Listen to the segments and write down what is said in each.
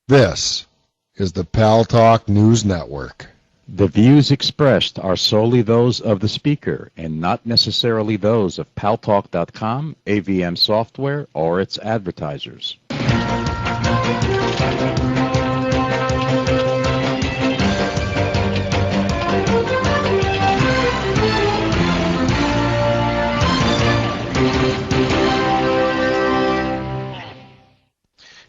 This is the Paltalk News Network. The views expressed are solely those of the speaker and not necessarily those of Paltalk.com, AVM Software, or its advertisers.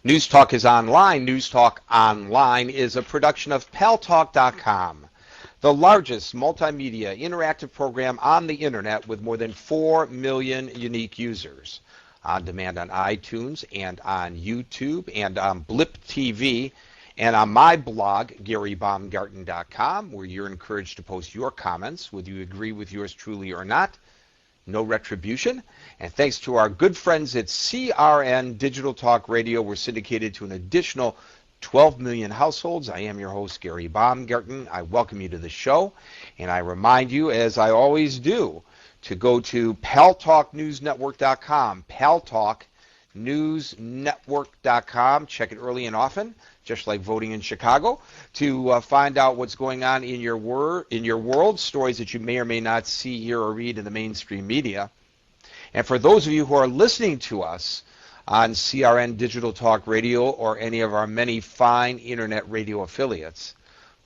News Talk is online. News Talk Online is a production of Paltalk.com, the largest multimedia interactive program on the internet with more than 4 million unique users. On demand on iTunes and on YouTube and on Blip TV and on my blog, GaryBaumgarten.com, where you're encouraged to post your comments, whether you agree with yours truly or not. No retribution. And thanks to our good friends at CRN Digital Talk Radio, we're syndicated to an additional 12 million households. I am your host, Gary Baumgarten. I welcome you to the show. And I remind you, as I always do, to go to paltalknewsnetwork.com, paltalknewsnetwork.com. Check it early and often, just like voting in Chicago, to find out what's going on in your world, stories that you may or may not see, hear, or read in the mainstream media. And for those of you who are listening to us on CRN Digital Talk Radio or any of our many fine internet radio affiliates,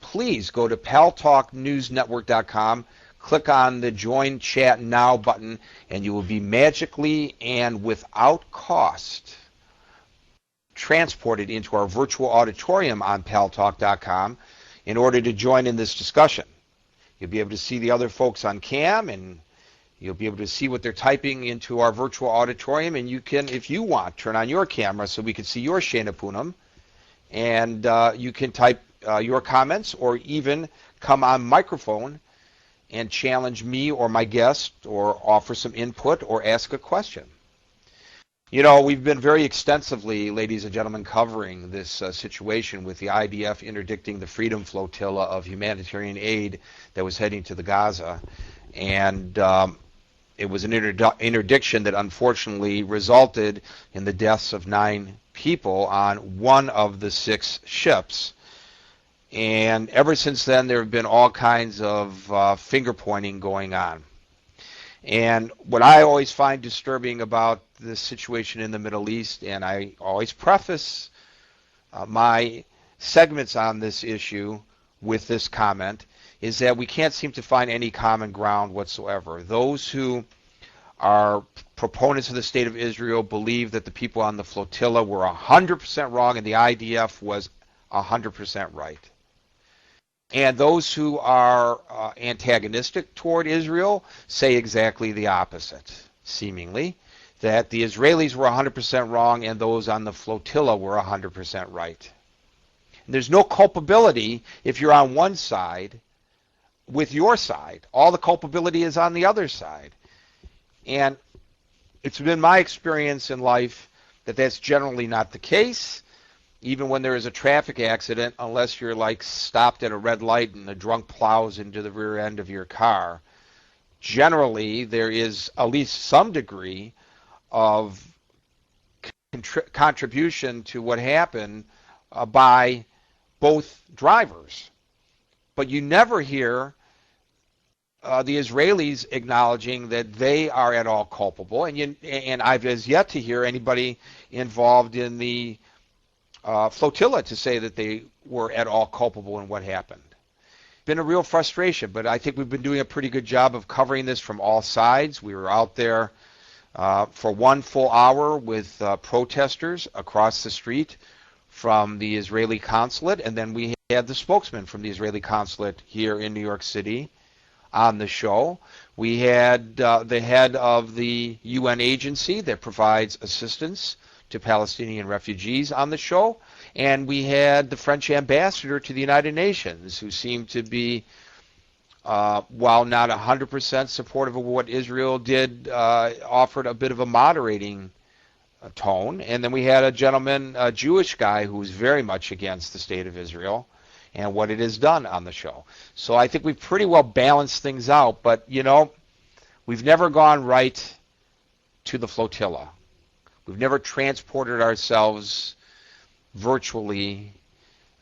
please go to paltalknewsnetwork.com, click on the Join Chat Now button, and you will be magically and without cost transported into our virtual auditorium on paltalk.com in order to join in this discussion. You'll be able to see the other folks on cam, and you'll be able to see what they're typing into our virtual auditorium, and you can, if you want, turn on your camera so we can see your Shana Poonam, and you can type your comments or even come on microphone and challenge me or my guest or offer some input or ask a question. You know, we've been very extensively, ladies and gentlemen, covering this situation with the IDF interdicting the Freedom Flotilla of humanitarian aid that was heading to the Gaza. And it was an interdiction that unfortunately resulted in the deaths of 9 people on one of the 6 ships. And ever since then, there have been all kinds of finger pointing going on. And what I always find disturbing about this situation in the Middle East, and I always preface my segments on this issue with this comment, is that we can't seem to find any common ground whatsoever. Those who are proponents of the State of Israel believe that the people on the flotilla were 100% wrong and the IDF was 100% right. And those who are antagonistic toward Israel say exactly the opposite, seemingly, that the Israelis were 100% wrong and those on the flotilla were 100% right. And there's no culpability if you're on one side with your side. All the culpability is on the other side. And it's been my experience in life that that's generally not the case. Even when there is a traffic accident, unless you're like stopped at a red light and a drunk plows into the rear end of your car, generally there is at least some degree of contribution to what happened by both drivers. But you never hear the Israelis acknowledging that they are at all culpable, and I've as yet to hear anybody involved in the flotilla to say that they were at all culpable in what happened. Been a real frustration, but I think we've been doing a pretty good job of covering this from all sides. We were out there for 1 full hour with protesters across the street from the Israeli consulate, and then we had the spokesman from the Israeli consulate here in New York City on the show. We had the head of the UN agency that provides assistance to Palestinian refugees on the show, and we had the French ambassador to the United Nations, who seemed to be, while not 100% supportive of what Israel did, offered a bit of a moderating tone. And then we had a gentleman, a Jewish guy, who was very much against the state of Israel and what it has done on the show. So I think we've pretty well balanced things out, but, you know, we've never gone right to the flotilla. We've never transported ourselves virtually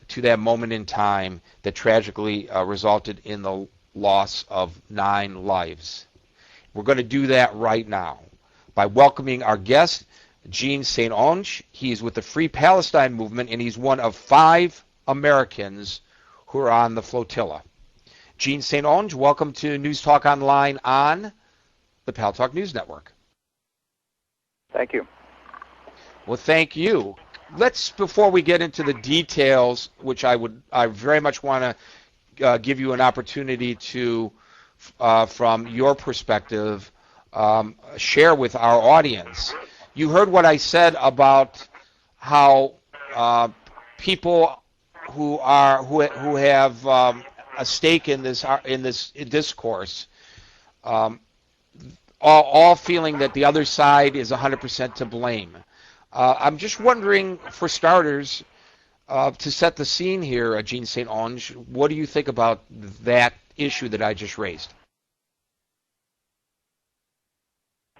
to that moment in time that tragically resulted in the loss of 9 lives. We're going to do that right now by welcoming our guest, Gene St. Onge. He is with the Free Palestine Movement, and he's one of 5 Americans who are on the flotilla. Gene St. Onge, welcome to News Talk Online on the Paltalk News Network. Thank you. Well, thank you. Let's, before we get into the details, which I very much want to give you an opportunity to, from your perspective, share with our audience. You heard what I said about how people who have a stake in this discourse, all feeling that the other side is 100% to blame. I'm just wondering, for starters, to set the scene here, Gene St. Onge, what do you think about that issue that I just raised?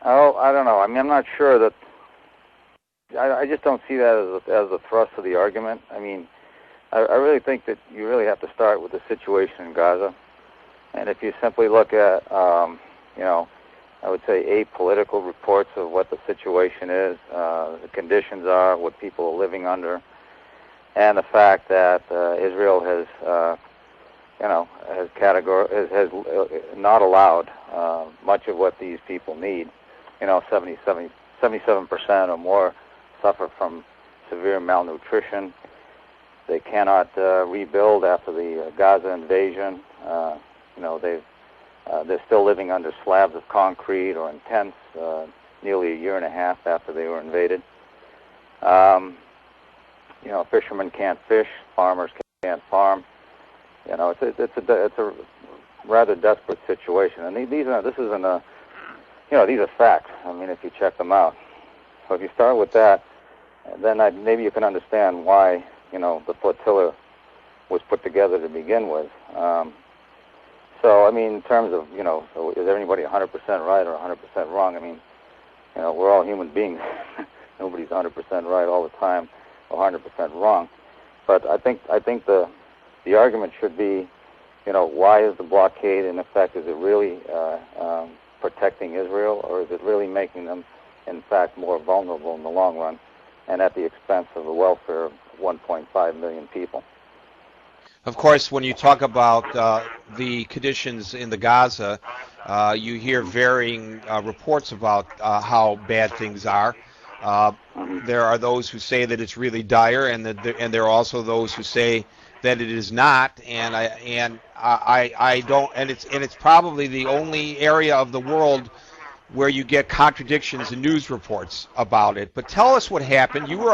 Oh, I don't know. I mean, I'm not sure that. I just don't see that as the thrust of the argument. I mean, I really think that you really have to start with the situation in Gaza, and if you simply look at, I would say apolitical reports of what the situation is, the conditions are, what people are living under, and the fact that Israel has not allowed much of what these people need. 77% or more suffer from severe malnutrition. They cannot rebuild after the Gaza invasion. They're still living under slabs of concrete or in tents nearly a year and a half after they were invaded. Fishermen can't fish, farmers can't farm. It's a rather desperate situation, and these are facts. I mean, if you check them out. So if you start with that, then maybe you can understand why the flotilla was put together to begin with. So I mean, in terms of so is everybody 100% right or 100% wrong? I mean, we're all human beings. Nobody's 100% right all the time or 100% wrong. But I think the argument should be, why is the blockade in effect? Is it really protecting Israel, or is it really making them, in fact, more vulnerable in the long run, and at the expense of the welfare of 1.5 million people? Of course, when you talk about the conditions in the Gaza, you hear varying reports about how bad things are. There are those who say that it's really dire, and there are also those who say that it is not. And I don't. And it's probably the only area of the world where you get contradictions in news reports about it. But tell us what happened. You were